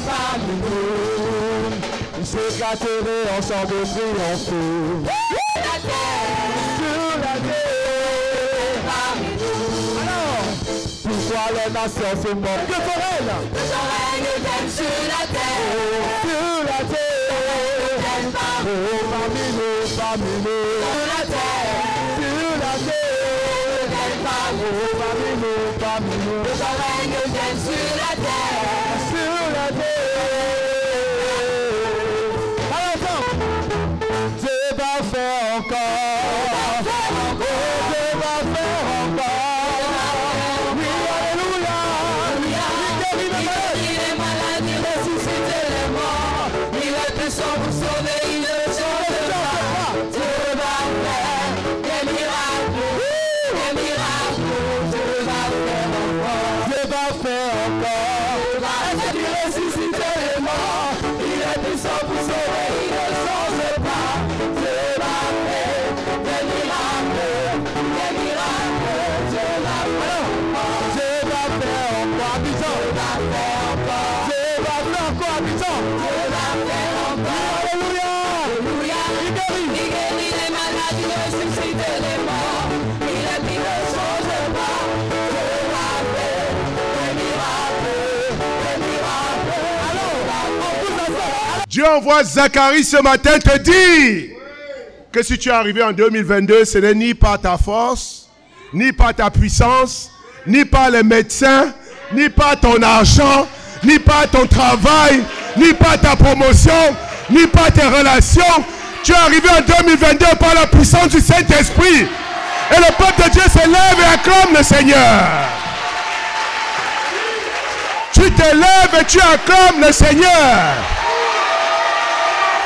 parmi nous. J'éclaterai en chant de triomphe. Sur la terre, parmi nous. Alors, pourquoi les nations se moquent de ton règne? Que ton règne vienne sur la terre. Sur la terre, parmi nous, parmi nous. Sur la terre, sur la terre, parmi nous, parmi nous. Que ton règne vienne sur la terre. Sur la terre. Alors, Dieu va faire encore. Dieu va faire encore. Oui, alléluia. Il guérit les malades, il ressuscite les morts. Il est puissant pour sauver, il ne change pas. Dieu va faire des miracles. Des miracles. Dieu va faire encore. Dieu va faire encore. Il ressuscite les morts. Il est puissant pour sauver, il ne change pas. Dieu va faire des miracles. Des miracles. Dieu va faire encore. Dieu va faire encore. Habitant. Dieu va faire encore. Dieu va faire encore. Habitant. Dieu va faire encore. Alléluia. Alléluia. Il guérit les malades, il ressuscite les morts. Il est qui ne change pas. Dieu va faire des miracles. Des miracles. Alors, on vous envoie. Dieu envoie Zacharie ce matin te dire que si tu es arrivé en 2022, ce n'est ni par ta force, ni par ta puissance, ni par les médecins, ni par ton argent, ni par ton travail, ni par ta promotion, ni par tes relations. Tu es arrivé en 2022 par la puissance du Saint-Esprit. Et le peuple de Dieu se lève et acclame le Seigneur. Tu te lèves et tu acclames le Seigneur.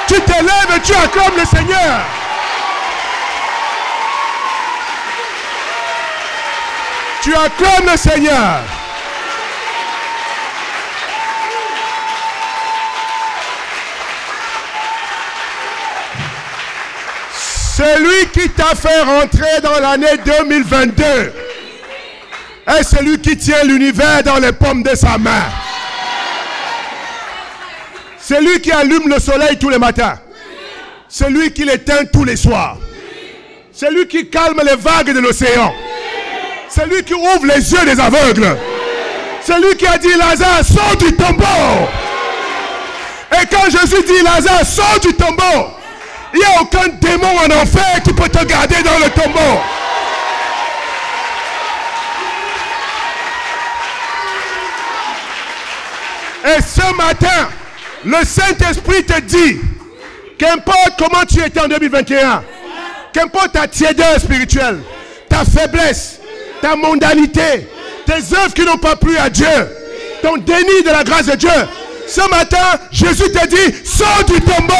Tu te lèves et tu acclames le Seigneur. Tu acclames le Seigneur. Celui qui t'a fait rentrer dans l'année 2022 est celui qui tient l'univers dans les paumes de sa main. C'est lui qui allume le soleil tous les matins. C'est lui qui l'éteint tous les soirs. C'est lui qui calme les vagues de l'océan. C'est lui qui ouvre les yeux des aveugles. C'est lui qui a dit Lazare, sors du tombeau. Et quand Jésus dit Lazare, sors du tombeau, il n'y a aucun démon en enfer qui peut te garder dans le tombeau. Et ce matin, le Saint-Esprit te dit, qu'importe comment tu étais en 2021, qu'importe ta tiédeur spirituelle, ta faiblesse, ta mondanité, tes œuvres qui n'ont pas plu à Dieu, ton déni de la grâce de Dieu, ce matin, Jésus te dit, sors du tombeau.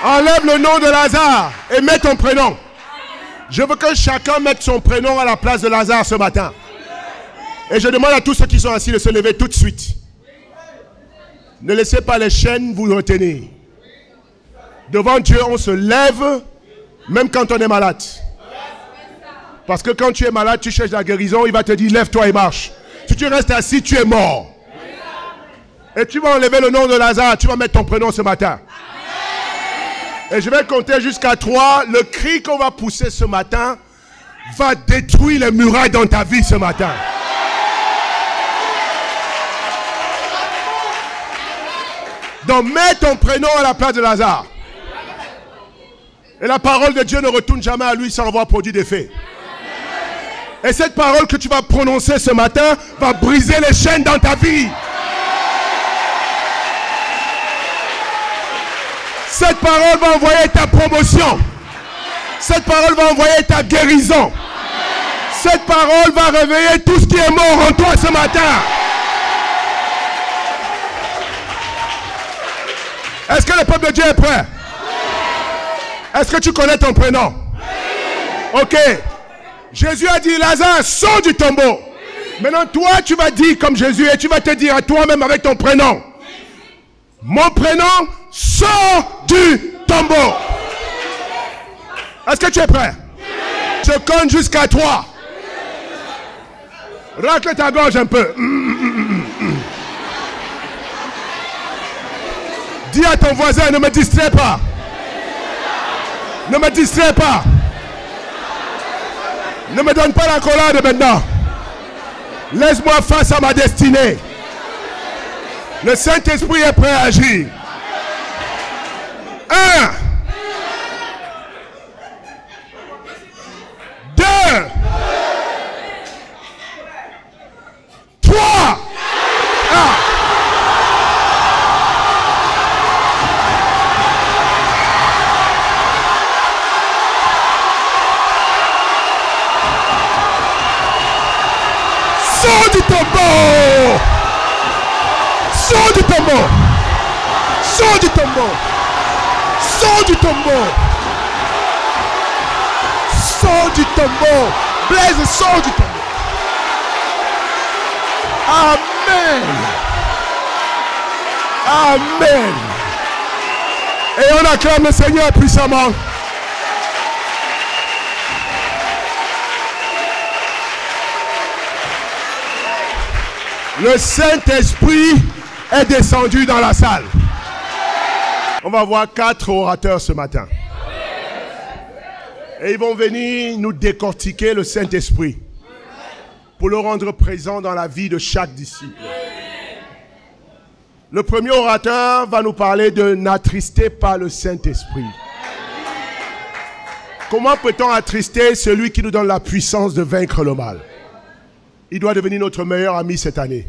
Enlève le nom de Lazare et mets ton prénom. Je veux que chacun mette son prénom à la place de Lazare ce matin. Et je demande à tous ceux qui sont assis de se lever tout de suite. Ne laissez pas les chaînes vous retenir. Devant Dieu, on se lève même quand on est malade. Parce que quand tu es malade, tu cherches la guérison, il va te dire lève-toi et marche. Si tu restes assis, tu es mort. Et tu vas enlever le nom de Lazare, tu vas mettre ton prénom ce matin. Et je vais compter jusqu'à 3. Le cri qu'on va pousser ce matin va détruire les murailles dans ta vie ce matin. Donc mets ton prénom à la place de Lazare. Et la parole de Dieu ne retourne jamais à lui sans avoir produit d'effet. Et cette parole que tu vas prononcer ce matin va briser les chaînes dans ta vie. Cette parole va envoyer ta promotion. Cette parole va envoyer ta guérison. Cette parole va réveiller tout ce qui est mort en toi ce matin. Est-ce que le peuple de Dieu est prêt? Est-ce que tu connais ton prénom? Ok. Jésus a dit, Lazare, sors du tombeau. Maintenant, toi, tu vas dire comme Jésus et tu vas te dire à toi-même avec ton prénom. Mon prénom sort du tombeau. Est-ce que tu es prêt? Je compte jusqu'à 3. Racle ta gorge un peu. Dis à ton voisin, ne me distrais pas. Ne me distrais pas. Ne me donne pas la colère maintenant. Laisse-moi face à ma destinée. Le Saint-Esprit est prêt à agir. 1, 2, 3. Sors du tombeau! Sors du tombeau! Sors du tombeau! Sors du tombeau! Sors du tombeau! Blaise, sors du tombeau! Amen! Amen! Et on acclame le Seigneur puissamment. Le Saint-Esprit est descendu dans la salle. On va voir 4 orateurs ce matin. Et ils vont venir nous décortiquer le Saint-Esprit pour le rendre présent dans la vie de chaque disciple. Le premier orateur va nous parler de n'attristez pas le Saint-Esprit. Comment peut-on attrister celui qui nous donne la puissance de vaincre le mal? Il doit devenir notre meilleur ami cette année.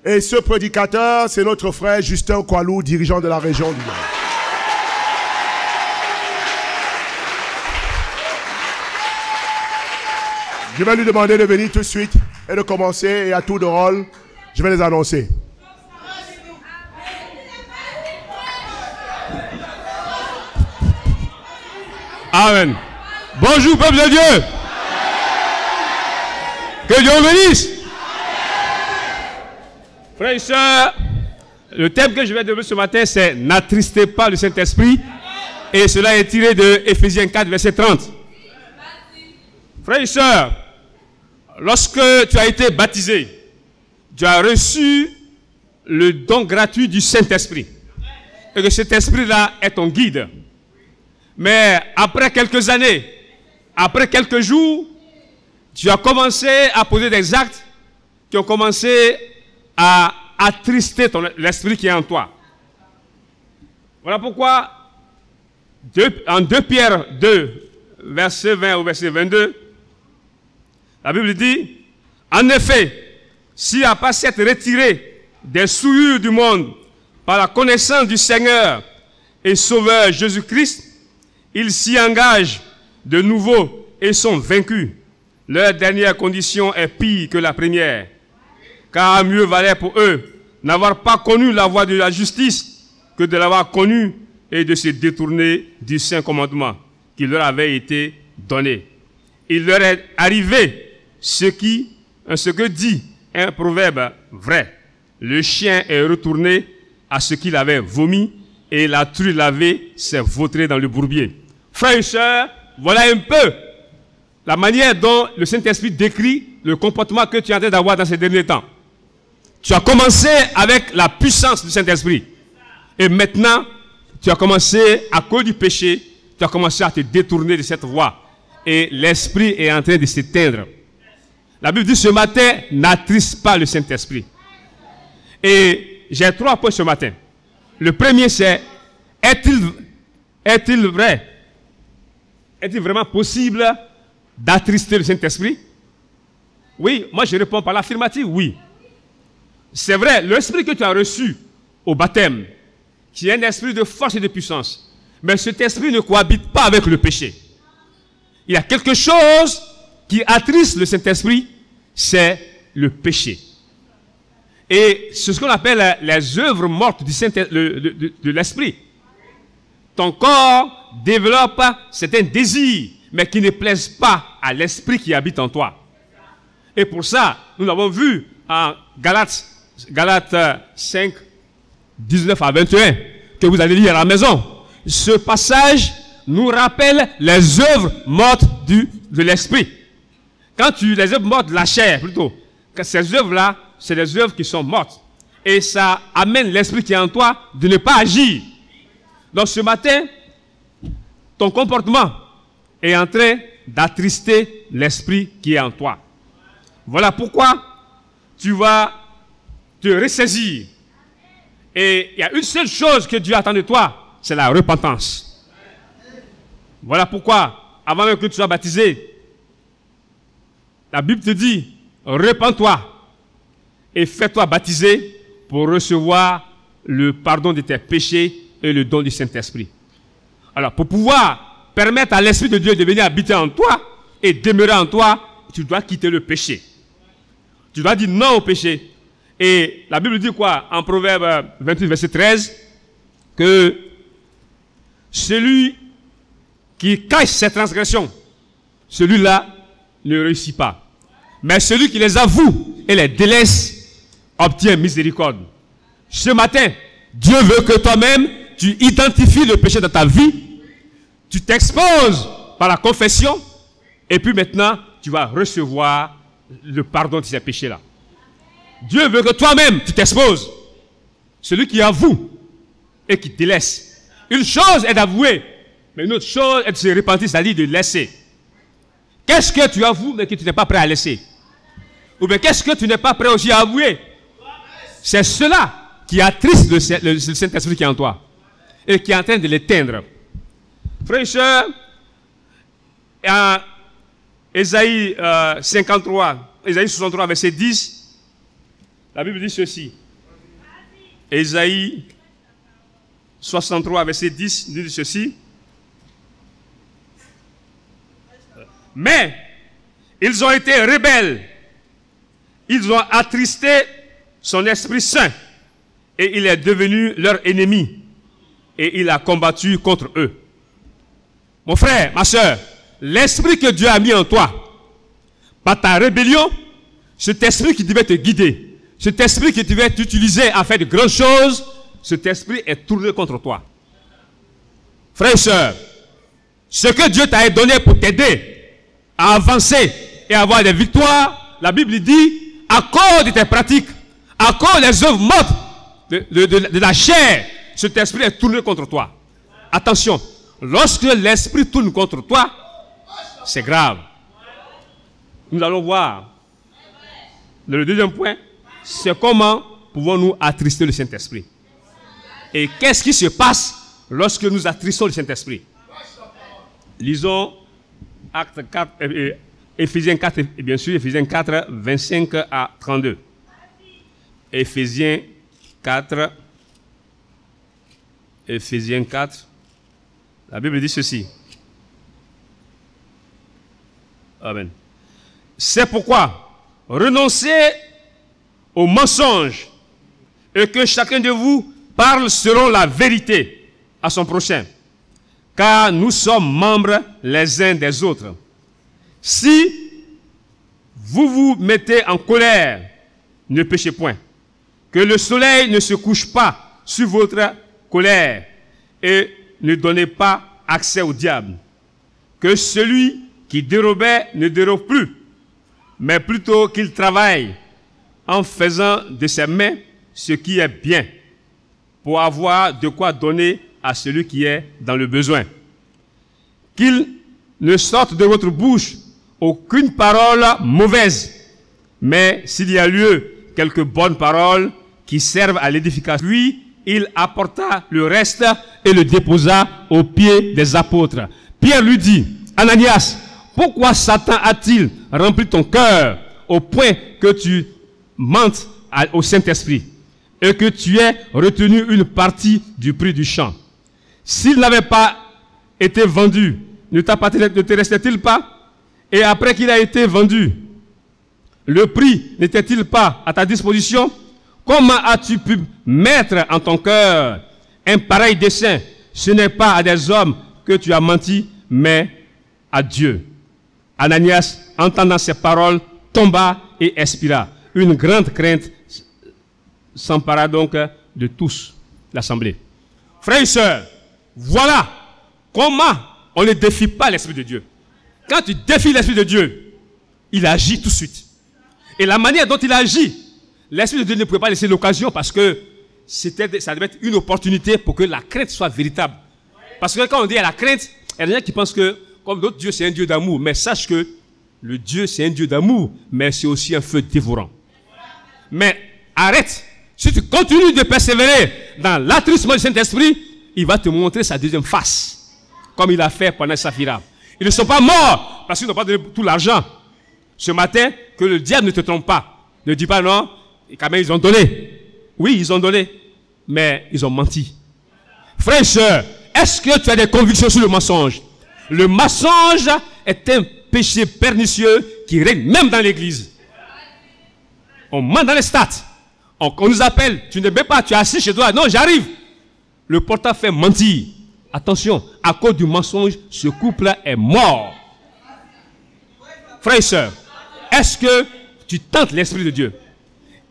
Et ce prédicateur, c'est notre frère Justin Kwalou, dirigeant de la région du Nord. Je vais lui demander de venir tout de suite et de commencer. Et à tour de rôle, je vais les annoncer. Amen. Bonjour, peuple de Dieu. Que Dieu vous bénisse. Frères et sœurs, le thème que je vais développer ce matin, c'est « N'attristez pas le Saint-Esprit ». Et cela est tiré de Éphésiens 4, verset 30. Frères et sœurs, lorsque tu as été baptisé, tu as reçu le don gratuit du Saint-Esprit. Et que cet esprit-là est ton guide. Mais après quelques années, après quelques jours, tu as commencé à poser des actes qui ont commencé à attrister l'esprit qui est en toi. Voilà pourquoi, en 2 Pierre 2, verset 20 au verset 22, la Bible dit, en effet, s'il n'a pas s'être retiré des souillures du monde par la connaissance du Seigneur et Sauveur Jésus-Christ, ils s'y engagent de nouveau et sont vaincus. Leur dernière condition est pire que la première, car mieux valait pour eux n'avoir pas connu la voie de la justice que de l'avoir connue et de se détourner du saint commandement qui leur avait été donné. Il leur est arrivé ce que dit un proverbe vrai. Le chien est retourné à ce qu'il avait vomi et la truie lavée s'est vautrée dans le bourbier. Frères et sœurs, voilà un peu la manière dont le Saint-Esprit décrit le comportement que tu es en train d'avoir dans ces derniers temps. Tu as commencé avec la puissance du Saint-Esprit. Et maintenant, tu as commencé, à cause du péché, tu as commencé à te détourner de cette voie. Et l'Esprit est en train de s'éteindre. La Bible dit ce matin, n'attriste pas le Saint-Esprit. Et j'ai 3 points ce matin. Le premier c'est, est-il vrai? Est-il vraiment possible d'attrister le Saint-Esprit? Oui, moi je réponds par l'affirmative, oui. C'est vrai, l'esprit que tu as reçu au baptême, qui est un esprit de force et de puissance, mais cet esprit ne cohabite pas avec le péché. Il y a quelque chose qui attriste le Saint-Esprit, c'est le péché. Et c'est ce qu'on appelle les œuvres mortes de l'esprit. Ton corps développe certains désirs, mais qui ne plaisent pas à l'esprit qui habite en toi. Et pour ça, nous l'avons vu en Galates 5, 19 à 21, que vous allez lire à la maison. Ce passage nous rappellent les œuvres mortes de l'esprit. Les œuvres mortes de la chair, plutôt. Ces œuvres-là, c'est des œuvres qui sont mortes. Et ça amène l'esprit qui est en toi de ne pas agir. Donc ce matin, ton comportement est en train d'attrister l'esprit qui est en toi. Voilà pourquoi tu vas te ressaisir. Et il y a une seule chose que Dieu attend de toi, c'est la repentance. Voilà pourquoi, avant même que tu sois baptisé, la Bible te dit, repens-toi et fais-toi baptiser pour recevoir le pardon de tes péchés et le don du Saint-Esprit. Alors, pour pouvoir permettre à l'Esprit de Dieu de venir habiter en toi et demeurer en toi, tu dois quitter le péché. Tu dois dire non au péché. Et la Bible dit quoi? En Proverbe 28, verset 13, que celui qui cache ses transgressions, celui-là ne réussit pas. Mais celui qui les avoue et les délaisse obtient miséricorde. Ce matin, Dieu veut que toi-même, tu identifies le péché dans ta vie, tu t'exposes par la confession, et puis maintenant, tu vas recevoir le pardon de ces péchés-là. Dieu veut que toi-même, tu t'exposes. Celui qui avoue et qui délaisse. Une chose est d'avouer, mais une autre chose est de se repentir, c'est-à-dire de laisser. Qu'est-ce que tu avoues, mais que tu n'es pas prêt à laisser? Ou bien qu'est-ce que tu n'es pas prêt aussi à avouer? C'est cela qui attriste le Saint-Esprit qui est en toi et qui est en train de l'éteindre. Frères et sœurs, en Ésaïe 63, verset 10, la Bible dit ceci. Ésaïe 63, verset 10, dit ceci. Mais ils ont été rebelles. Ils ont attristé son Esprit Saint. Et il est devenu leur ennemi. Et il a combattu contre eux. Mon frère, ma soeur, l'esprit que Dieu a mis en toi, par ta rébellion, cet esprit qui devait te guider, cet esprit qui devait t'utiliser à faire de grandes choses, cet esprit est tourné contre toi. Frère et sœur, ce que Dieu t'a donné pour t'aider à avancer et à avoir des victoires, la Bible dit, à cause de tes pratiques, à cause des œuvres mortes de la chair, cet esprit est tourné contre toi. Attention, lorsque l'esprit tourne contre toi, c'est grave. Nous allons voir. Le deuxième point, c'est comment pouvons-nous attrister le Saint-Esprit. Et qu'est-ce qui se passe lorsque nous attristons le Saint-Esprit? Lisons Actes 4, Éphésiens 4, et bien sûr, Éphésiens 4, 25 à 32. Éphésiens 4, la Bible dit ceci. Amen. C'est pourquoi renoncez au mensonge et que chacun de vous parle selon la vérité à son prochain, car nous sommes membres les uns des autres. Si vous vous mettez en colère, ne péchez point. Que le soleil ne se couche pas sur votre colère et ne donnez pas accès au diable. Que celui qui dérobait ne dérobe plus, mais plutôt qu'il travaille en faisant de ses mains ce qui est bien, pour avoir de quoi donner à celui qui est dans le besoin. Qu'il ne sorte de votre bouche aucune parole mauvaise, mais s'il y a lieu, quelques bonnes paroles qui servent à l'édification. Lui, il apporta le reste et le déposa aux pieds des apôtres. Pierre lui dit, Ananias, pourquoi Satan a-t-il rempli ton cœur au point que tu mentes au Saint-Esprit et que tu aies retenu une partie du prix du champ? S'il n'avait pas été vendu, ne te restait-il pas? Et après qu'il a été vendu, le prix n'était-il pas à ta disposition? Comment as-tu pu mettre en ton cœur un pareil dessein? Ce n'est pas à des hommes que tu as menti, mais à Dieu. Ananias, entendant ces paroles, tomba et expira. Une grande crainte s'empara donc de tous, l'assemblée. Frères et sœurs, voilà comment on ne défie pas l'Esprit de Dieu. Quand tu défies l'Esprit de Dieu, il agit tout de suite. Et la manière dont il agit, l'Esprit de Dieu ne pouvait pas laisser l'occasion parce que ça devait être une opportunité pour que la crainte soit véritable. Parce que quand on dit à la crainte, il y a des gens qui pensent que, comme d'autres dieux, c'est un Dieu d'amour. Mais sache que le Dieu, c'est un Dieu d'amour, mais c'est aussi un feu dévorant. Mais arrête. Si tu continues de persévérer dans l'attristement du Saint-Esprit, il va te montrer sa deuxième face, comme il a fait pendant Saphira. Ils ne sont pas morts parce qu'ils n'ont pas donné tout l'argent. Ce matin, que le diable ne te trompe pas. Ne dis pas non, et quand même ils ont donné. Oui, ils ont donné, mais ils ont menti. Frères et sœurs, est-ce que tu as des convictions sur le mensonge? Le mensonge est un péché pernicieux qui règne même dans l'église. On ment dans les stats. On nous appelle, tu ne mets pas, tu es assis chez toi. Non, j'arrive. Le portable fait mentir. Attention, à cause du mensonge, ce couple est mort. Frères et sœurs, est-ce que tu tentes l'Esprit de Dieu?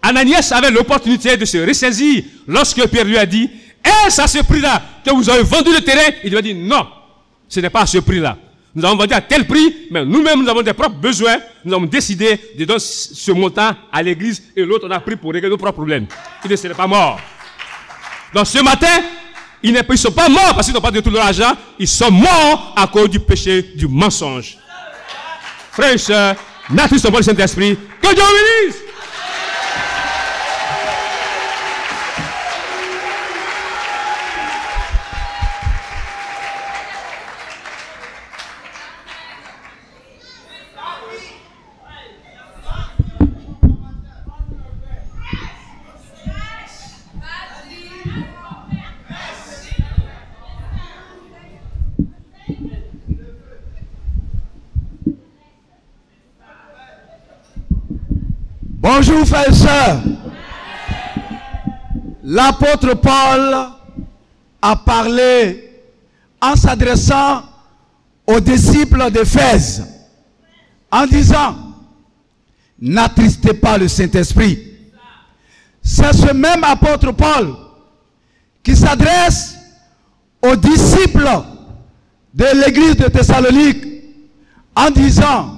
Ananias avait l'opportunité de se ressaisir lorsque Pierre lui a dit, est-ce à ce prix-là que vous avez vendu le terrain? Il lui a dit, non, ce n'est pas à ce prix-là. Nous avons vendu à tel prix, mais nous-mêmes, nous avons des propres besoins. Nous avons décidé de donner ce montant à l'église et l'autre, on a pris pour régler nos propres problèmes. Il ne serait pas mort. Donc ce matin, ils ne sont pas morts parce qu'ils n'ont pas de tout leur argent. Ils sont morts à cause du péché, du mensonge. Frères et sœurs, n'attristons pas le Saint-Esprit. Que Dieu vous bénisse. Bonjour frères et sœurs. L'apôtre Paul a parlé en s'adressant aux disciples d'Éphèse en disant, n'attristez pas le Saint-Esprit. C'est ce même apôtre Paul qui s'adresse aux disciples de l'église de Thessalonique en disant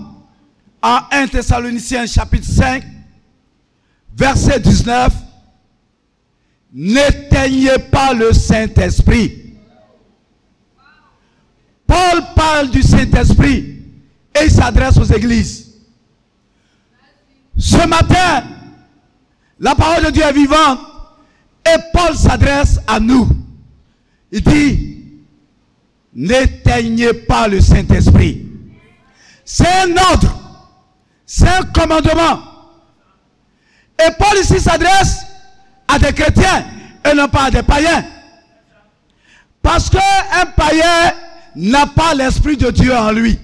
en 1 Thessaloniciens chapitre 5 verset 19, n'éteignez pas le Saint-Esprit. Paul parle du Saint-Esprit et il s'adresse aux églises. Ce matin, la parole de Dieu est vivante et Paul s'adresse à nous. Il dit, n'éteignez pas le Saint-Esprit. C'est un ordre, c'est un commandement. Et Paul ici s'adresse à des chrétiens et non pas à des païens. Parce qu'un païen n'a pas l'Esprit de Dieu en lui.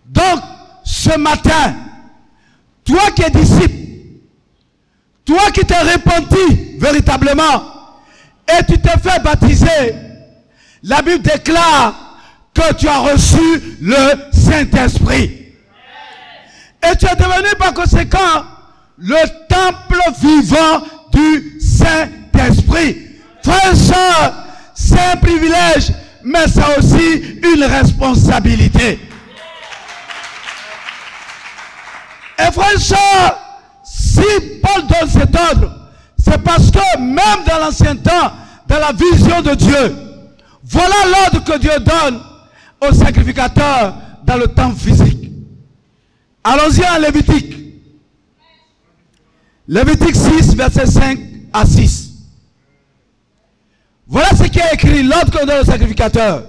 Donc, ce matin, toi qui es disciple, toi qui t'es repenti véritablement, et tu t'es fait baptiser, la Bible déclare que tu as reçu le Saint-Esprit. Et tu es devenu par conséquent le temple vivant du Saint-Esprit. Frères et sœurs, c'est un privilège, mais c'est aussi une responsabilité. Et frères et sœurs, si Paul donne cet ordre, c'est parce que même dans l'ancien temps, dans la vision de Dieu, voilà l'ordre que Dieu donne aux sacrificateurs dans le temps physique. Allons-y en Lévitique. Lévitique 6, verset 5 à 6. Voilà ce qui est écrit, l'ordre qu'on donne au sacrificateur.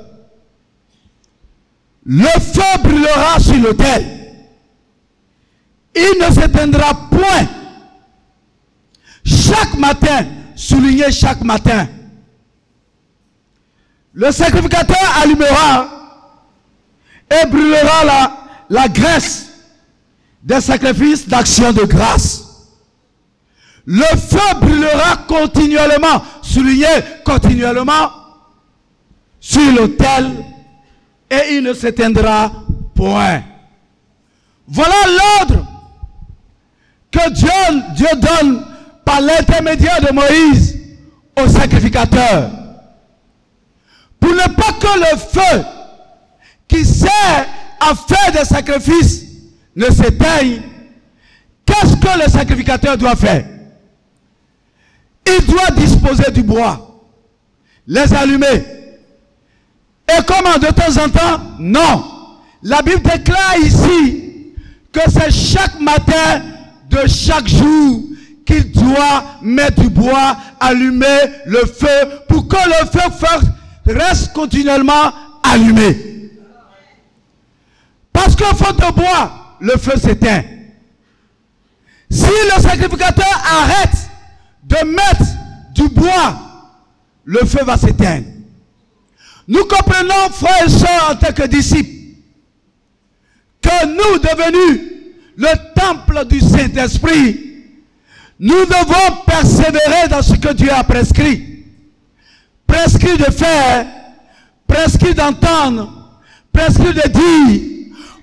Le feu brûlera sur l'autel. Il ne s'éteindra point. Chaque matin, soulignez chaque matin. Le sacrificateur allumera et brûlera la graisse des sacrifices d'action de grâce. Le feu brûlera continuellement, soulignez continuellement, sur l'autel et il ne s'éteindra point. Voilà l'ordre que Dieu donne par l'intermédiaire de Moïse au sacrificateur. Pour ne pas que le feu qui sert à faire des sacrifices ne s'éteigne, qu'est-ce que le sacrificateur doit faire? Il doit disposer du bois, les allumer. Et comment, de temps en temps? Non. La Bible déclare ici que c'est chaque matin de chaque jour qu'il doit mettre du bois, allumer le feu, pour que le feu reste continuellement allumé. Parce que faute de bois, le feu s'éteint. Si le sacrificateur arrête de mettre du bois, le feu va s'éteindre. Nous comprenons, frères et sœurs, en tant que disciples, que nous, devenus le temple du Saint-Esprit, nous devons persévérer dans ce que Dieu a prescrit. Prescrit de faire, prescrit d'entendre, prescrit de dire,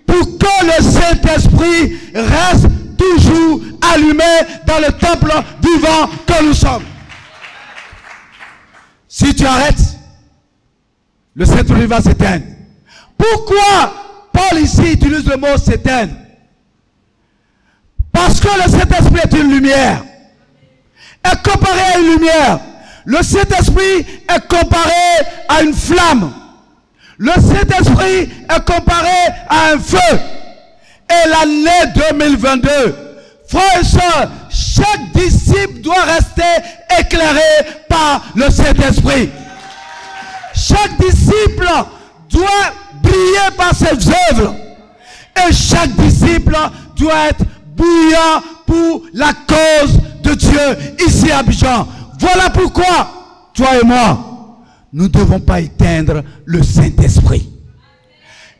pour que le Saint-Esprit reste toujours allumé dans le temple vivant que nous sommes. Si tu arrêtes, le Saint-Esprit va s'éteindre. Pourquoi Paul ici utilise le mot s'éteindre? Parce que le Saint-Esprit est une lumière. Est comparé à une lumière. Le Saint-Esprit est comparé à une flamme. Le Saint-Esprit est comparé à un feu. Et l'année 2022, frères et sœurs, chaque disciple doit rester éclairé par le Saint-Esprit. Chaque disciple doit briller par ses œuvres. Et chaque disciple doit être bouillant pour la cause de Dieu ici à Abidjan. Voilà pourquoi, toi et moi, nous ne devons pas éteindre le Saint-Esprit.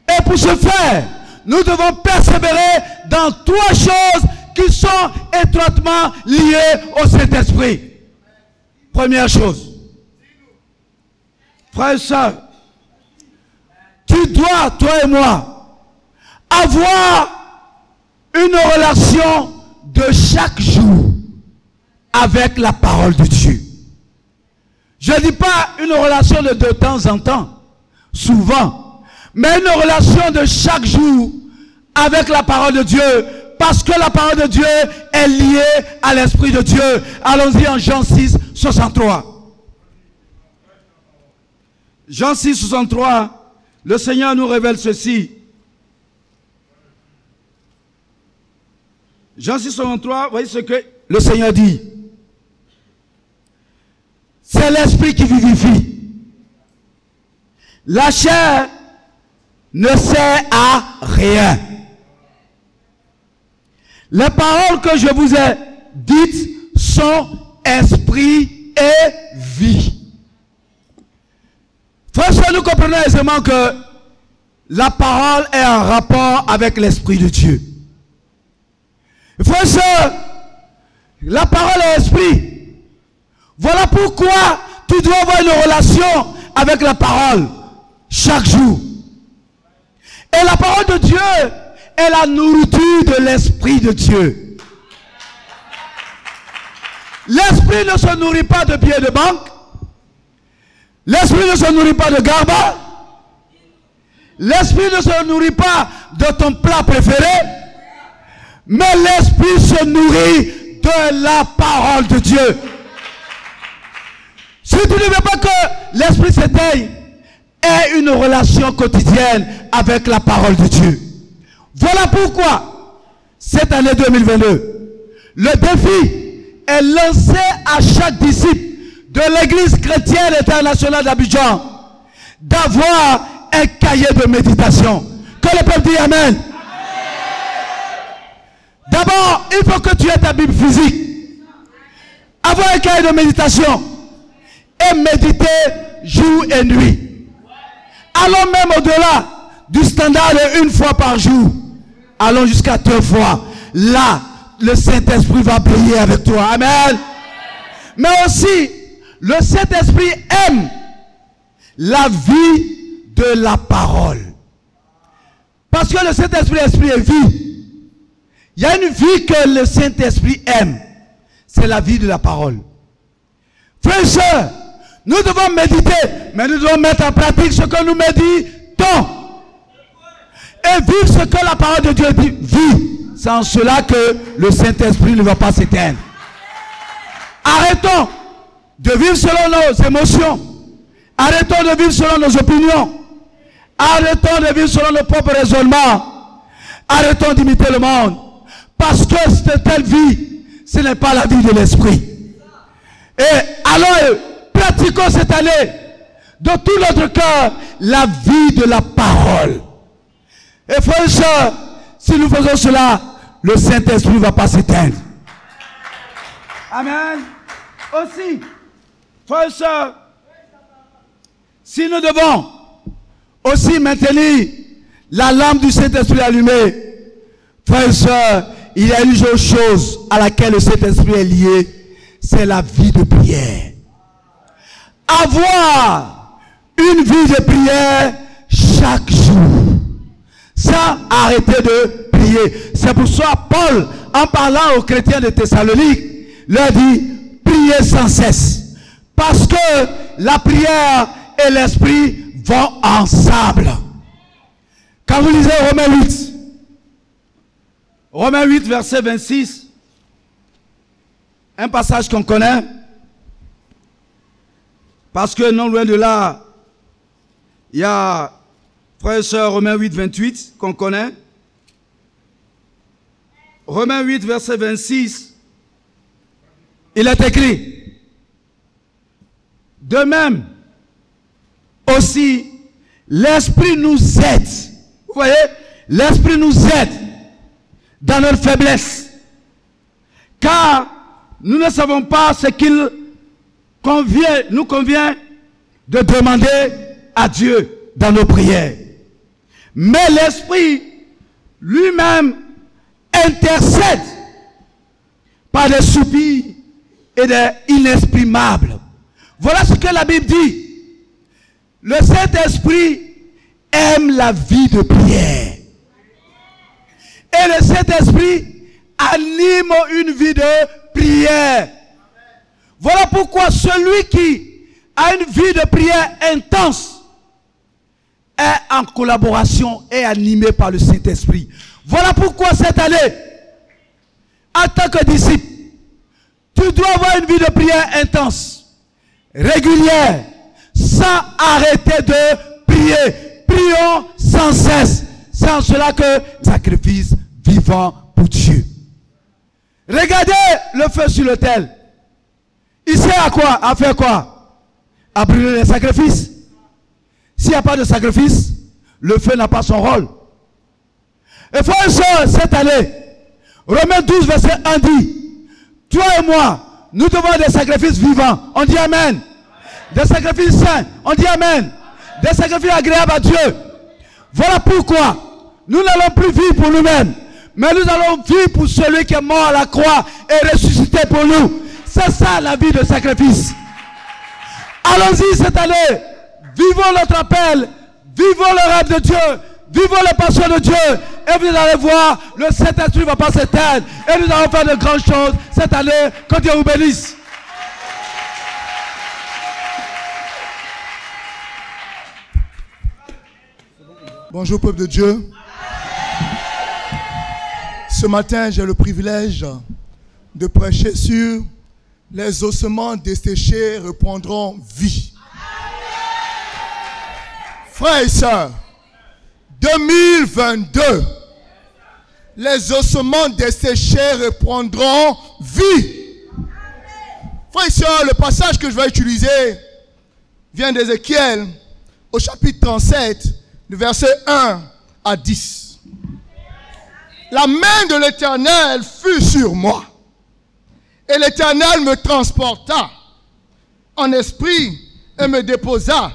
Et pour ce faire, nous devons persévérer dans trois choses qui sont étroitement liées au Saint-Esprit. Première chose, frères et sœurs, tu dois, toi et moi, avoir une relation de chaque jour avec la parole de Dieu. Je ne dis pas une relation de temps en temps, souvent, mais une relation de chaque jour avec la parole de Dieu, parce que la parole de Dieu est liée à l'Esprit de Dieu. Allons-y en Jean 6, 63. Jean 6, 63, le Seigneur nous révèle ceci. Jean 6, 63, voyez ce que le Seigneur dit. C'est l'Esprit qui vivifie. La chair ne sert à rien. Les paroles que je vous ai dites sont esprit et vie. Frère, nous comprenons aisément que la parole est en rapport avec l'Esprit de Dieu. Frère, la parole est esprit. Voilà pourquoi tu dois avoir une relation avec la parole chaque jour. Et la parole de Dieu est la nourriture de l'Esprit de Dieu. L'Esprit ne se nourrit pas de billets de banque. L'Esprit ne se nourrit pas de garba. L'Esprit ne se nourrit pas de ton plat préféré. Mais l'Esprit se nourrit de la parole de Dieu. Si tu ne veux pas que l'Esprit s'éteigne, aie une relation quotidienne avec la parole de Dieu. Voilà pourquoi, cette année 2022, le défi est lancé à chaque disciple de l'Église chrétienne internationale d'Abidjan d'avoir un cahier de méditation. Que le peuple dise Amen. D'abord, il faut que tu aies ta Bible physique. Avoir un cahier de méditation et méditer jour et nuit. Allons même au-delà du standard de une fois par jour. Allons jusqu'à 2 fois. Là, le Saint-Esprit va briller avec toi. Amen. Mais aussi, le Saint-Esprit aime la vie de la parole. Parce que le Saint-Esprit, esprit et vie. Il y a une vie que le Saint-Esprit aime. C'est la vie de la parole. Frères et sœurs, nous devons méditer, mais nous devons mettre en pratique ce que nous méditons. et vivre ce que la parole de Dieu dit. C'est en cela que le Saint-Esprit ne va pas s'éteindre. Arrêtons de vivre selon nos émotions. Arrêtons de vivre selon nos opinions. Arrêtons de vivre selon nos propres raisonnements. Arrêtons d'imiter le monde. Parce que cette telle vie, ce n'est pas la vie de l'esprit. Et alors, pratiquons cette année, de tout notre cœur, la vie de la parole. Et frères et sœurs, si nous faisons cela, le Saint-Esprit ne va pas s'éteindre. Amen. Aussi, frères et sœurs, si nous devons aussi maintenir la lampe du Saint-Esprit allumée, frères et sœurs, il y a une chose à laquelle le Saint-Esprit est lié, c'est la vie de prière. Avoir une vie de prière chaque jour, sans arrêter de prier. C'est pour ça Paul, en parlant aux chrétiens de Thessalonique, leur dit, priez sans cesse. Parce que la prière et l'esprit vont ensemble. Quand vous lisez Romains 8, verset 26, un passage qu'on connaît, parce que non loin de là, il y a, frères et sœurs, Romains 8, 28, qu'on connaît. Romains 8, verset 26, il est écrit, de même, aussi, l'Esprit nous aide. Vous voyez, l'Esprit nous aide dans notre faiblesse. Car nous ne savons pas ce qu'il nous convient de demander à Dieu dans nos prières. Mais l'Esprit lui-même intercède par des soupirs et des inexprimables. Voilà ce que la Bible dit. Le Saint-Esprit aime la vie de prière. Et le Saint-Esprit anime une vie de prière. Voilà pourquoi celui qui a une vie de prière intense est en collaboration et animé par le Saint-Esprit. Voilà pourquoi cette année, en tant que disciple, tu dois avoir une vie de prière intense, régulière, sans arrêter de prier. Prions sans cesse. C'est en cela que sacrifice vivant pour Dieu. Regardez le feu sur l'autel. Il sert à quoi? À faire quoi? À brûler les sacrifices. S'il n'y a pas de sacrifice, le feu n'a pas son rôle. Et frères et sœurs, cette année, Romains 12, verset 1 dit, toi et moi, nous devons des sacrifices vivants. On dit Amen. Des sacrifices saints. On dit Amen. Des sacrifices agréables à Dieu. Voilà pourquoi nous n'allons plus vivre pour nous-mêmes, mais nous allons vivre pour celui qui est mort à la croix et ressuscité pour nous. C'est ça la vie de sacrifice. Allons-y cette année. Vivons notre appel. Vivons le rêve de Dieu. Vivons les passions de Dieu. Et vous allez voir, le Saint-Esprit ne va pas s'éteindre. Et nous allons faire de grandes choses cette année. Que Dieu vous bénisse. Bonjour peuple de Dieu. Ce matin, j'ai le privilège de prêcher sur les ossements desséchés reprendront vie. Frères et sœurs, 2022, les ossements desséchés reprendront vie. Frères et sœurs, le passage que je vais utiliser vient d'Ézéchiel au chapitre 37, du verset 1 à 10. La main de l'Éternel fut sur moi. Et l'Éternel me transporta en esprit et me déposa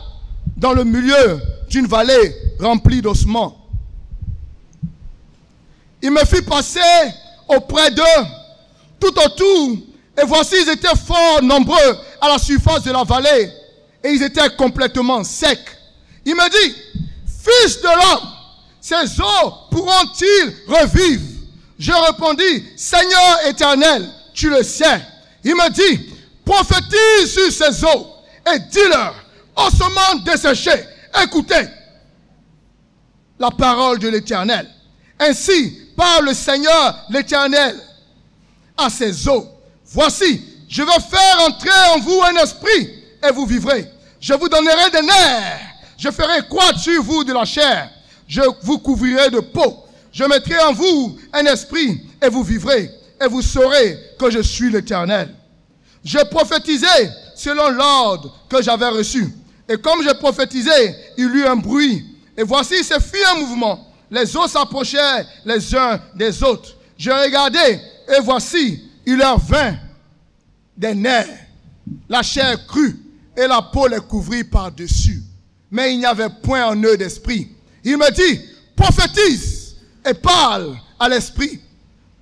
dans le milieu d'une vallée remplie d'ossements. Il me fit passer auprès d'eux tout autour, et voici ils étaient fort nombreux à la surface de la vallée, et ils étaient complètement secs. Il me dit, fils de l'homme, ces eaux pourront-ils revivre? Je répondis, Seigneur éternel, tu le sais. Il me dit, prophétise sur ces eaux et dis-leur, ossements desséchés, écoutez. la parole de l'Éternel. Ainsi parle le Seigneur l'Éternel à ses eaux. Voici, je vais faire entrer en vous un esprit et vous vivrez. Je vous donnerai des nerfs. Je ferai croître sur vous de la chair. Je vous couvrirai de peau. Je mettrai en vous un esprit et vous vivrez. Et vous saurez que je suis l'Éternel. Je prophétisais selon l'ordre que j'avais reçu. Et comme je prophétisais, il y eut un bruit. Et voici, ce fut un mouvement. Les eaux s'approchaient les uns des autres. Je regardais, et voici, il leur vint des nerfs. La chair crue, et la peau les couvrit par-dessus. Mais il n'y avait point en eux d'esprit. Il me dit, prophétise et parle à l'esprit.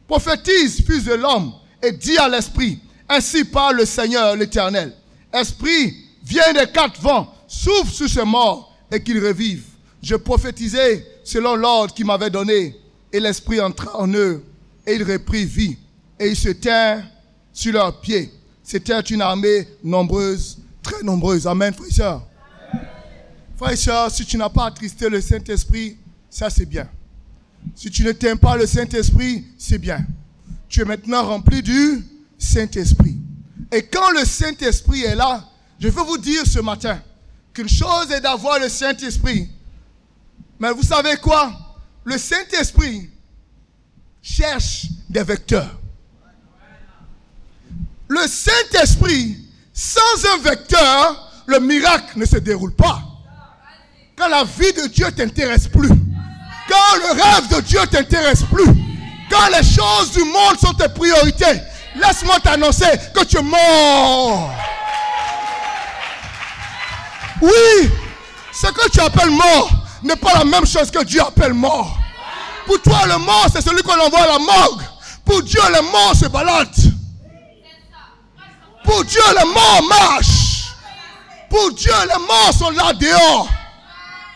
Prophétise, fils de l'homme, et dis à l'esprit, ainsi parle le Seigneur l'Éternel. Esprit, viens des quatre vents, souffle sur ces morts, et qu'ils revivent. Je prophétisais selon l'ordre qu'il m'avait donné, et l'esprit entra en eux, et ils reprirent vie, et ils se tinrent sur leurs pieds. C'était une armée nombreuse, très nombreuse. Amen, frères et sœurs. Frères et sœurs, si tu n'as pas attristé le Saint-Esprit, ça c'est bien. Si tu ne t'aimes pas le Saint-Esprit, c'est bien. Tu es maintenant rempli du Saint-Esprit. Et quand le Saint-Esprit est là, je veux vous dire ce matin qu'une chose est d'avoir le Saint-Esprit. Mais vous savez quoi? Le Saint-Esprit cherche des vecteurs. Le Saint-Esprit, sans un vecteur, le miracle ne se déroule pas. Quand la vie de Dieu ne t'intéresse plus, quand le rêve de Dieu ne t'intéresse plus, quand les choses du monde sont tes priorités, laisse-moi t'annoncer que tu es mort. Oui, ce que tu appelles mort n'est pas la même chose que Dieu appelle mort. Pour toi, le mort, c'est celui qu'on envoie à la morgue. Pour Dieu, les morts se baladent. Pour Dieu, les morts marchent. Pour Dieu, les morts sont là dehors.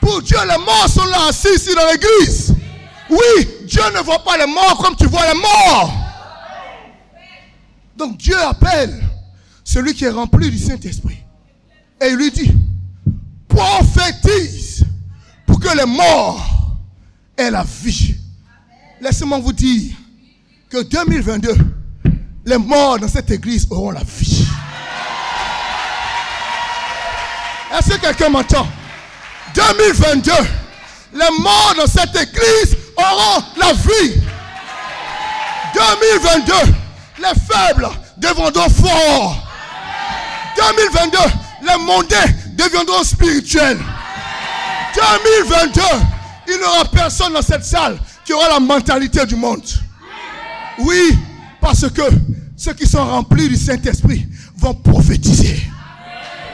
Pour Dieu, les morts sont là assis ici dans l'église. Oui, Dieu ne voit pas les morts comme tu vois les morts. Donc Dieu appelle celui qui est rempli du Saint-Esprit. Et il lui dit, prophétise pour que les morts aient la vie. Laissez-moi vous dire que 2022, les morts dans cette église auront la vie. Est-ce que quelqu'un m'entend? 2022, les morts dans cette église auront la vie. 2022, les faibles deviendront forts. 2022, les mondains deviendront spirituels. 2022, il n'y aura personne dans cette salle qui aura la mentalité du monde. Oui, parce que ceux qui sont remplis du Saint-Esprit vont prophétiser.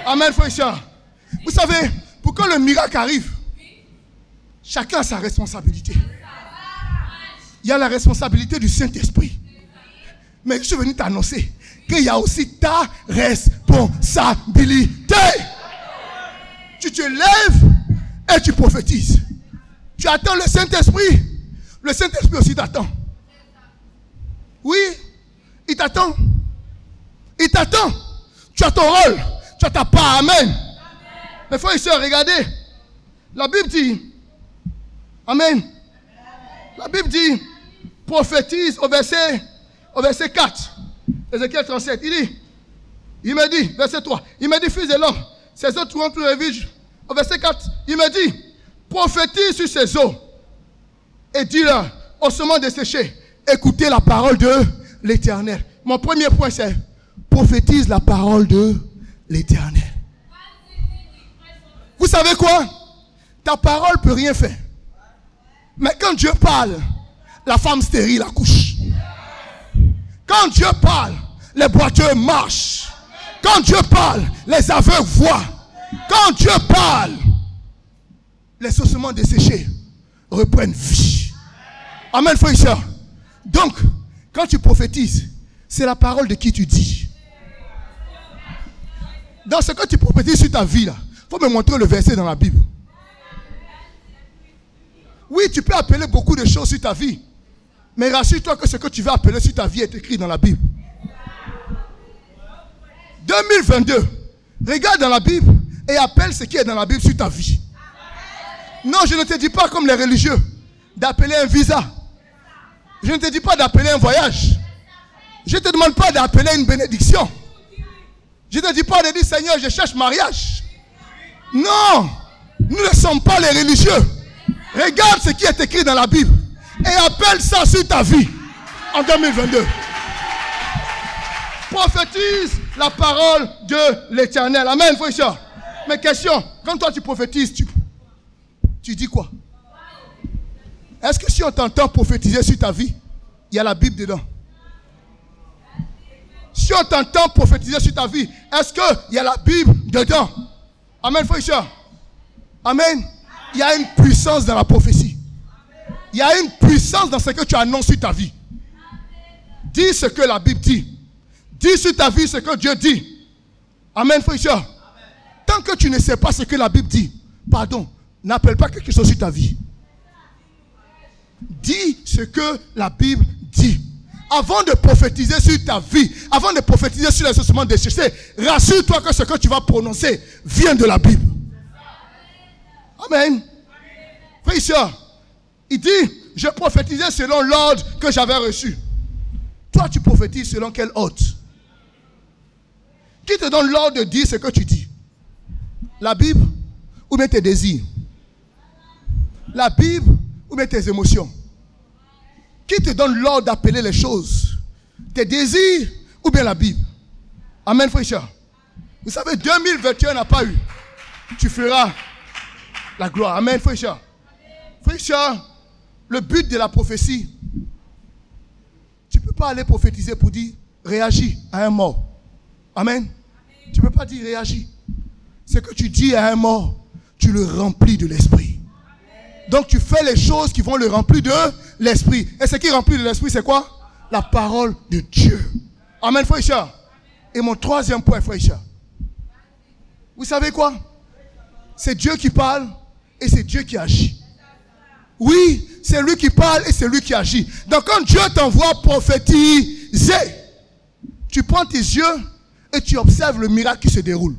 Amen, frères et sœurs. Vous savez, pour que le miracle arrive, chacun a sa responsabilité. Il y a la responsabilité du Saint-Esprit. Mais je suis venu t'annoncer qu'il y a aussi ta responsabilité. Tu te lèves et tu prophétises. Tu attends le Saint-Esprit. Le Saint-Esprit aussi t'attend. Oui, il t'attend. Il t'attend. Tu as ton rôle. Tu as ta part. Amen. Mes frères et sœurs, regardez. La Bible dit, amen. La Bible dit, prophétise au verset 4. Ézéchiel 37. Il me dit, verset 3. Il me dit, fils de l'homme, ces eaux tournent plus réviges. Au verset 4, il me dit, prophétise sur ces eaux. Et dis-leur, ossements desséchés, écoutez la parole de l'Éternel. Mon premier point, c'est prophétise la parole de l'Éternel. Vous savez quoi? Ta parole ne peut rien faire. Mais quand Dieu parle, la femme stérile accouche. Quand Dieu parle, les boiteux marchent. Quand Dieu parle, les aveugles voient. Quand Dieu parle, les ossements desséchés reprennent vie. Amen, frères et sœurs. Donc, quand tu prophétises, c'est la parole de qui tu dis. Dans ce que tu prophétises sur ta vie, là, il faut me montrer le verset dans la Bible. Oui, tu peux appeler beaucoup de choses sur ta vie. Mais rassure-toi que ce que tu veux appeler sur ta vie est écrit dans la Bible. 2022, regarde dans la Bible et appelle ce qui est dans la Bible sur ta vie. Non, je ne te dis pas comme les religieux d'appeler un visa. Je ne te dis pas d'appeler un voyage. Je ne te demande pas d'appeler une bénédiction. Je ne te dis pas de dire Seigneur, je cherche mariage. Non, nous ne sommes pas les religieux. Regarde ce qui est écrit dans la Bible et appelle ça sur ta vie en 2022. Prophétise la parole de l'Éternel. Amen, frère. Mais question, quand toi tu prophétises, tu dis quoi? Est-ce que si on t'entend prophétiser sur ta vie, il y a la Bible dedans? Si on t'entend prophétiser sur ta vie, est-ce qu'il y a la Bible dedans? Amen, frère. Amen. Il y a une puissance dans la prophétie. Il y a une puissance dans ce que tu annonces sur ta vie. Dis ce que la Bible dit. Dis sur ta vie ce que Dieu dit. Amen, frère. Tant que tu ne sais pas ce que la Bible dit, pardon, n'appelle pas quelque chose sur ta vie. Dis ce que la Bible dit. Avant de prophétiser sur ta vie, avant de prophétiser sur les ossements déchirés, rassure-toi que ce que tu vas prononcer vient de la Bible. Amen. Frère, il dit, je prophétisais selon l'ordre que j'avais reçu. Toi, tu prophétises selon quel ordre? Qui te donne l'ordre de dire ce que tu dis? La Bible ou bien tes désirs? La Bible ou bien tes émotions? Qui te donne l'ordre d'appeler les choses? Tes désirs ou bien la Bible? Amen, frère. Vous savez, 2021 n'a pas eu. Tu feras la gloire. Amen, frère. Frère, le but de la prophétie, tu ne peux pas aller prophétiser pour dire réagis à un mort. Amen. Tu ne peux pas dire réagis. Ce que tu dis à un mort, tu le remplis de l'esprit. Donc tu fais les choses qui vont le remplir de l'esprit. Et ce qui remplit de l'esprit, c'est quoi? La parole de Dieu. Amen, frère. Et mon troisième point, frère. Vous savez quoi? C'est Dieu qui parle et c'est Dieu qui agit. Oui, c'est lui qui parle et c'est lui qui agit. Donc quand Dieu t'envoie prophétiser, tu prends tes yeux et tu observes le miracle qui se déroule.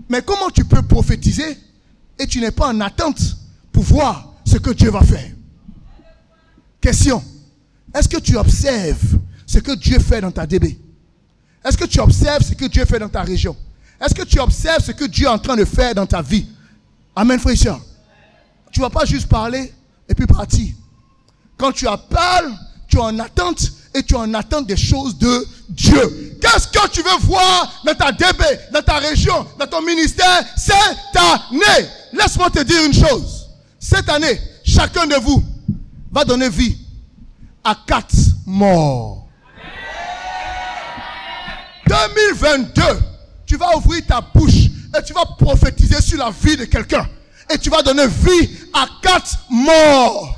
Mais comment tu peux prophétiser et tu n'es pas en attente pour voir ce que Dieu va faire? Question. Est-ce que tu observes ce que Dieu fait dans ta DB? Est-ce que tu observes ce que Dieu fait dans ta région? Est-ce que tu observes ce que Dieu est en train de faire dans ta vie? Amen, frère. Tu ne vas pas juste parler et puis partir. Quand tu parles, tu es en attente et tu es en attente des choses de Dieu. Qu'est-ce que tu veux voir dans ta DB, dans ta région, dans ton ministère cette année? Laisse-moi te dire une chose. Cette année, chacun de vous va donner vie à 4 morts. 2022, tu vas ouvrir ta bouche et tu vas prophétiser sur la vie de quelqu'un. Et tu vas donner vie à 4 morts.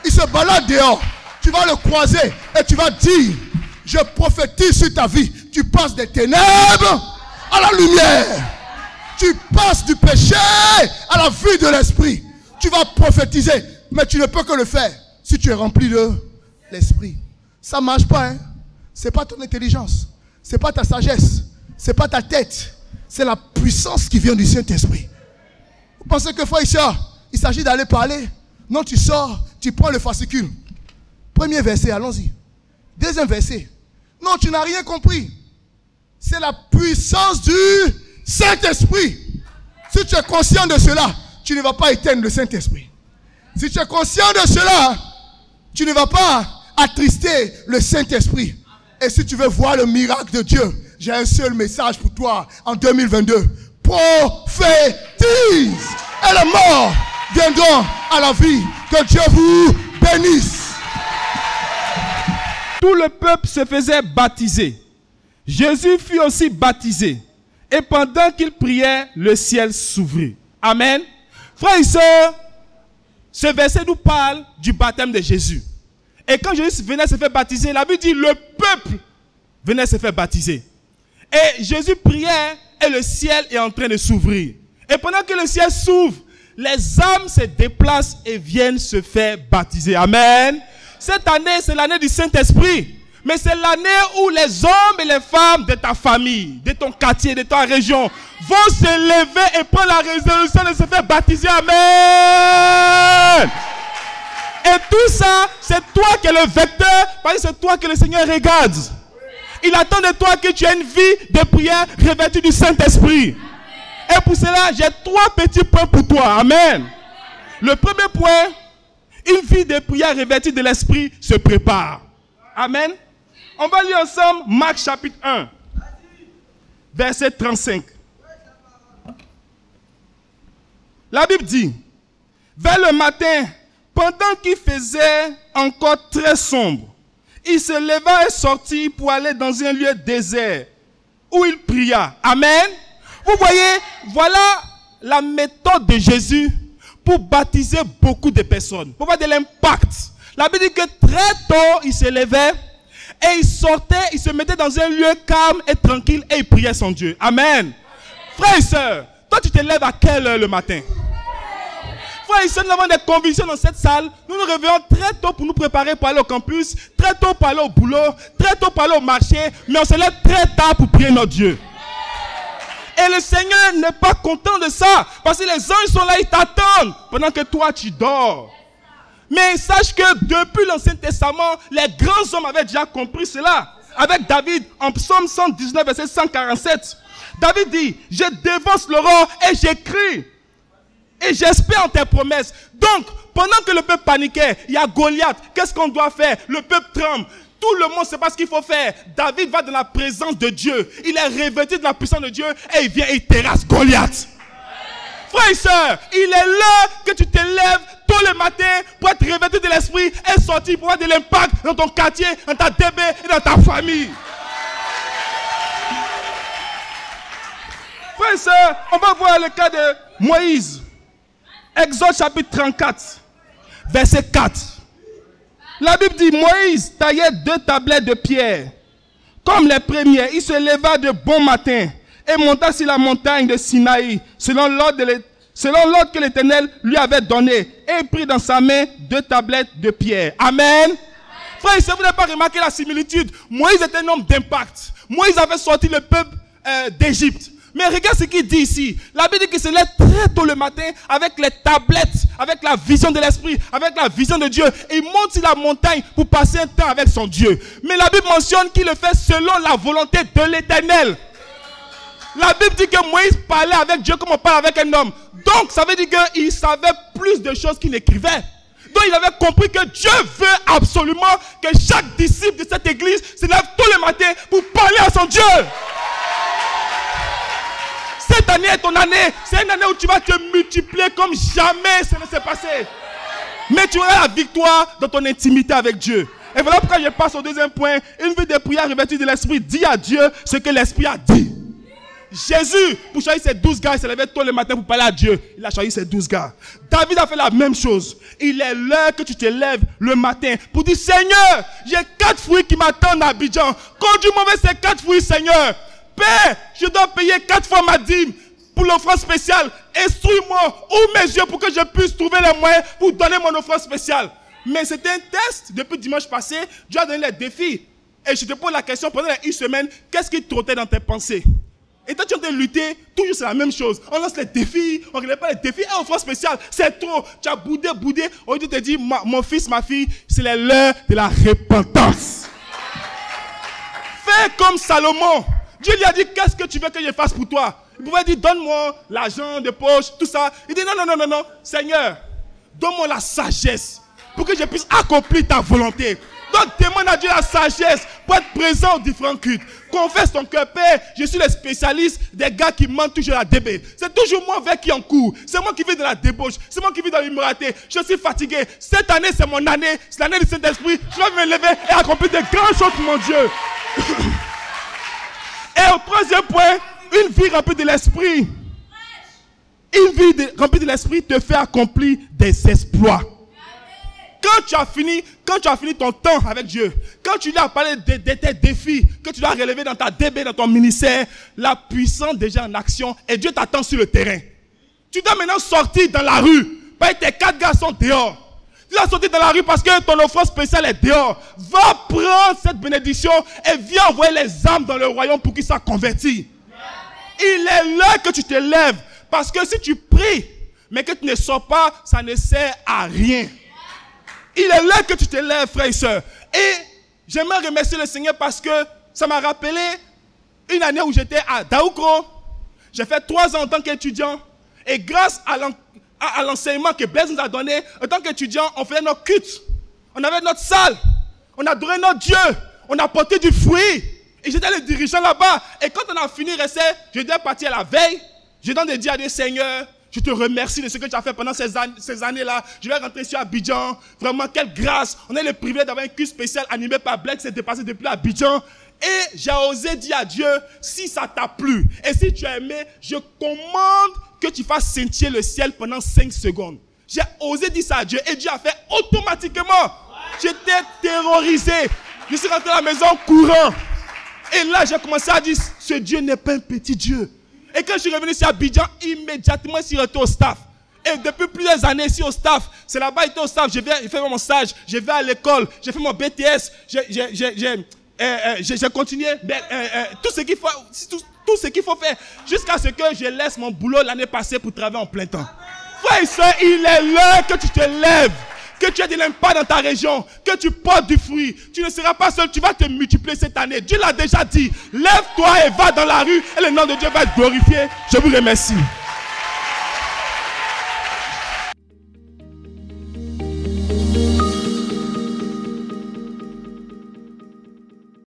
Il se balade dehors. Tu vas le croiser et tu vas dire, je prophétise sur ta vie. Tu passes des ténèbres à la lumière. Tu passes du péché à la vie de l'esprit. Tu vas prophétiser, mais tu ne peux que le faire si tu es rempli de l'esprit. Ça ne marche pas, hein? Ce n'est pas ton intelligence. Ce n'est pas ta sagesse. Ce n'est pas ta tête. C'est la puissance qui vient du Saint-Esprit. Vous pensez que frère Isha, il s'agit d'aller parler? Non, tu sors, tu prends le fascicule. Premier verset, allons-y. Deuxième verset. Non, tu n'as rien compris. C'est la puissance du Saint-Esprit. Si tu es conscient de cela, tu ne vas pas éteindre le Saint-Esprit. Si tu es conscient de cela, tu ne vas pas attrister le Saint-Esprit. Et si tu veux voir le miracle de Dieu, j'ai un seul message pour toi en 2022. Prophétise et les morts viendront à la vie. Que Dieu vous bénisse. Tout le peuple se faisait baptiser. Jésus fut aussi baptisé. Et pendant qu'il priait, le ciel s'ouvrit. Amen. Frères et sœurs, ce verset nous parle du baptême de Jésus. Et quand Jésus venait se faire baptiser, la Bible dit le peuple venait se faire baptiser. Et Jésus priait et le ciel est en train de s'ouvrir. Et pendant que le ciel s'ouvre, les âmes se déplacent et viennent se faire baptiser. Amen. Cette année, c'est l'année du Saint-Esprit. Mais c'est l'année où les hommes et les femmes de ta famille, de ton quartier, de ta région vont se lever et prendre la résolution de se faire baptiser. Amen. Et tout ça, c'est toi qui es le vecteur, parce que c'est toi que le Seigneur regarde. Il attend de toi que tu aies une vie de prière revêtue du Saint-Esprit. Et pour cela, j'ai 3 petits points pour toi. Amen. Le premier point, une vie de prière revêtue de l'Esprit se prépare. Amen. On va lire ensemble Marc chapitre 1, verset 35. La Bible dit, vers le matin, pendant qu'il faisait encore très sombre, il se leva et sortit pour aller dans un lieu désert où il pria. Amen. Vous voyez, voilà la méthode de Jésus pour baptiser beaucoup de personnes, pour avoir de l'impact. La Bible dit que très tôt, il se levait et il sortait, il se mettait dans un lieu calme et tranquille et il priait son Dieu. Amen. Frères et sœurs, toi tu te lèves à quelle heure le matin? Frères et sœurs, nous avons des convictions dans cette salle. Nous nous réveillons très tôt pour nous préparer pour aller au campus, très tôt pour aller au boulot, très tôt pour aller au marché, mais on se lève très tard pour prier notre Dieu. Et le Seigneur n'est pas content de ça, parce que les anges sont là, ils t'attendent pendant que toi tu dors. Mais sache que depuis l'Ancien Testament, les grands hommes avaient déjà compris cela. Avec David, en psaume 119, verset 147, David dit, je dévance l'aurore et j'écris. Et j'espère en tes promesses. Donc, pendant que le peuple paniquait, il y a Goliath. Qu'est-ce qu'on doit faire? Le peuple tremble. Tout le monde sait pas ce qu'il faut faire. David va dans la présence de Dieu. Il est revêtu de la puissance de Dieu et il vient et il terrasse Goliath. Frères et sœurs, il est l'heure que tu te lèves tôt le matin pour être revêtu de l'esprit et sortir pour avoir de l'impact dans ton quartier, dans ta DB et dans ta famille. Frères et sœurs, on va voir le cas de Moïse. Exode chapitre 34, verset 4. La Bible dit, Moïse taillait 2 tablettes de pierre. Comme les premières, il se leva de bon matin et monta sur la montagne de Sinaï, selon l'ordre que l'Éternel lui avait donné. Et il prit dans sa main 2 tablettes de pierre. Amen. Frère, si vous n'avez pas remarqué la similitude, Moïse était un homme d'impact. Moïse avait sorti le peuple d'Égypte. Mais regarde ce qu'il dit ici. La Bible dit qu'il se lève très tôt le matin avec les tablettes, avec la vision de l'Esprit, avec la vision de Dieu. Et il monte sur la montagne pour passer un temps avec son Dieu. Mais la Bible mentionne qu'il le fait selon la volonté de l'Éternel. La Bible dit que Moïse parlait avec Dieu comme on parle avec un homme. Donc ça veut dire qu'il savait plus de choses qu'il écrivait. Donc il avait compris que Dieu veut absolument que chaque disciple de cette église se lève tôt le matin pour parler à son Dieu. Cette année est ton année. C'est une année où tu vas te multiplier comme jamais ça ne s'est passé. Mais tu auras la victoire dans ton intimité avec Dieu. Et voilà pourquoi je passe au deuxième point. Une vie de prière revêtue de l'Esprit dit à Dieu ce que l'Esprit a dit. Jésus, pour choisir ses 12 gars, il s'est levé tôt le matin pour parler à Dieu. Il a choisi ses 12 gars. David a fait la même chose. Il est l'heure que tu te lèves le matin pour dire, Seigneur, j'ai 4 fruits qui m'attendent à Abidjan. Conduis-moi vers ces 4 fruits, Seigneur. Père, je dois payer 4 fois ma dîme pour l'offrande spéciale. Instruis-moi, ouvre mes yeux pour que je puisse trouver les moyens pour donner mon offrande spéciale. Mais c'était un test. Depuis dimanche passé, Dieu a donné les défis. Et je te pose la question pendant une semaine, qu'est-ce qui trottait dans tes pensées? Et toi, tu es en train de lutter, toujours c'est la même chose. On lance les défis, on ne regarde pas les défis. Et offrande spéciale, c'est trop. Tu as boudé. Aujourd'hui, tu te dis, mon fils, ma fille, c'est l'heure de la repentance. Fais comme Salomon. Dieu lui a dit, qu'est-ce que tu veux que je fasse pour toi? Il pouvait dire, donne-moi l'argent de poche, tout ça. Il dit, non, Seigneur, donne-moi la sagesse pour que je puisse accomplir ta volonté. Donc, demande à Dieu la sagesse pour être présent aux différents cultes. Confesse ton cœur, Père, je suis le spécialiste des gars qui mentent toujours à la DB. C'est toujours moi vers qui en cours. C'est moi qui vis de la débauche. C'est moi qui vis dans l'immoralité. Je suis fatigué. Cette année, c'est mon année. C'est l'année du Saint-Esprit. Je dois me lever et accomplir de grandes choses pour mon Dieu. Et au troisième point, une vie remplie de l'Esprit. Une vie remplie de l'Esprit te fait accomplir des exploits. Quand tu as fini ton temps avec Dieu, quand tu lui as parlé de tes défis, que tu dois relever dans ta DB, dans ton ministère, la puissance déjà en action et Dieu t'attend sur le terrain. Tu dois maintenant sortir dans la rue, parce que tes 4 gars sont dehors. Tu dois sortir dans la rue parce que ton offrande spéciale est dehors. Va prendre cette bénédiction et viens envoyer les âmes dans le royaume pour qu'ils soient convertis. Il est là que tu te lèves. Parce que si tu pries, mais que tu ne sors pas, ça ne sert à rien. Il est là que tu te lèves, frères et sœurs. Et j'aimerais remercier le Seigneur parce que ça m'a rappelé une année où j'étais à Daoukro. J'ai fait 3 ans en tant qu'étudiant. Et grâce à l'enseignement que Blaise nous a donné, en tant qu'étudiant, on faisait notre culte. On avait notre salle. On adorait notre Dieu. On a porté du fruit. Et j'étais le dirigeant là-bas. Et quand on a fini, je devais partir à la veille. Je donne de dire à Dieu, Seigneur, je te remercie de ce que tu as fait pendant ces années-là. Je vais rentrer sur Abidjan. Vraiment, quelle grâce. On a le privilège d'avoir un culte spécial animé par Blaise qui s'est dépassé depuis Abidjan. Et j'ai osé dire à Dieu, si ça t'a plu et si tu as aimé, je commande que tu fasses scintiller le ciel pendant 5 secondes. J'ai osé dire ça à Dieu et Dieu a fait automatiquement. J'étais terrorisé. Je suis rentré à la maison courant. Et là, j'ai commencé à dire, ce Dieu n'est pas un petit Dieu. Et quand je suis revenu sur Abidjan, immédiatement, je suis retourné au staff. Et depuis plusieurs années ici au staff, c'est là-bas, j'étais au staff, j'ai fait mon stage, je vais à l'école, j'ai fait mon BTS, j'ai continué tout ce qu'il faut faire jusqu'à ce que je laisse mon boulot l'année passée pour travailler en plein temps. Frère et soeur, il est l'heure que tu te lèves, que tu aies de l'impact dans ta région, que tu portes du fruit. Tu ne seras pas seul, tu vas te multiplier cette année. Dieu l'a déjà dit. Lève-toi et va dans la rue et le nom de Dieu va être glorifié. Je vous remercie.